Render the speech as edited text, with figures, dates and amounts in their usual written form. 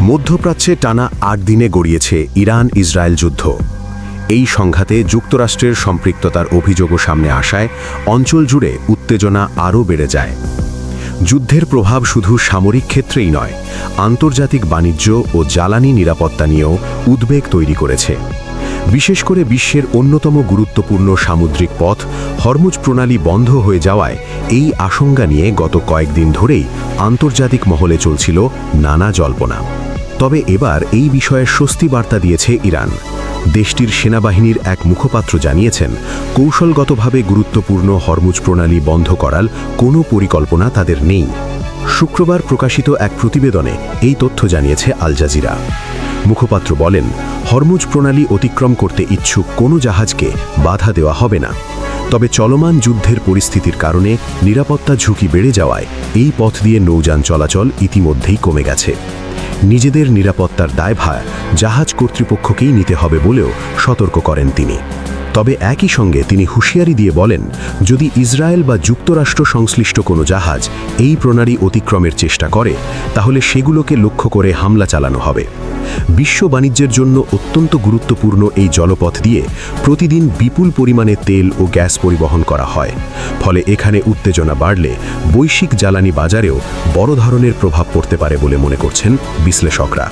মধ্যপ্রাচ্যে টানা ৮ দিনে গড়িয়েছে ইরান ইসরায়েল যুদ্ধ। এই সংঘাতে যুক্তরাষ্ট্রের সম্পৃক্ততার অভিযোগও সামনে আসায় অঞ্চল জুড়ে উত্তেজনা আরও বেড়ে যায়। যুদ্ধের প্রভাব শুধু সামরিক ক্ষেত্রেই নয়, আন্তর্জাতিক বাণিজ্য ও জ্বালানি নিরাপত্তা নিয়েও উদ্বেগ তৈরি করেছে। বিশেষ করে বিশ্বের অন্যতম গুরুত্বপূর্ণ সামুদ্রিক পথ হরমুজ প্রণালী বন্ধ হয়ে যাওয়ায় এই আশঙ্কা নিয়ে গত কয়েকদিন ধরেই আন্তর্জাতিক মহলে চলছিল নানা জল্পনা। তবে এবার এই বিষয়ে স্বস্তি বার্তা দিয়েছে ইরান। দেশটির সেনাবাহিনীর এক মুখপাত্র জানিয়েছেন, কৌশলগতভাবে গুরুত্বপূর্ণ হরমুজ প্রণালী বন্ধ করার কোনো পরিকল্পনা তাদের নেই। শুক্রবার প্রকাশিত এক প্রতিবেদনে এই তথ্য জানিয়েছে আল জাজিরা। মুখপাত্র বলেন, হরমুজ প্রণালী অতিক্রম করতে ইচ্ছুক কোনো জাহাজকে বাধা দেওয়া হবে না। তবে চলমান যুদ্ধের পরিস্থিতির কারণে নিরাপত্তা ঝুঁকি বেড়ে যাওয়ায় এই পথ দিয়ে নৌযান চলাচল ইতিমধ্যেই কমে গেছে। নিজেদের নিরাপত্তার দায়ভার জাহাজ কর্তৃপক্ষকেই নিতে হবে বলেও সতর্ক করেন তিনি। তবে একই সঙ্গে তিনি হুঁশিয়ারি দিয়ে বলেন, যদি ইসরায়েল বা যুক্তরাষ্ট্র সংশ্লিষ্ট কোনো জাহাজ এই প্রণালী অতিক্রমের চেষ্টা করে, তাহলে সেগুলোকে লক্ষ্য করে হামলা চালানো হবে। বিশ্ব বাণিজ্যের জন্য অত্যন্ত গুরুত্বপূর্ণ এই জলপথ দিয়ে প্রতিদিন বিপুল পরিমাণে তেল ও গ্যাস পরিবহন করা হয়। ফলে এখানে উত্তেজনা বাড়লে বৈশ্বিক জ্বালানি বাজারেও বড় ধরনের প্রভাব পড়তে পারে বলে মনে করছেন বিশ্লেষকরা।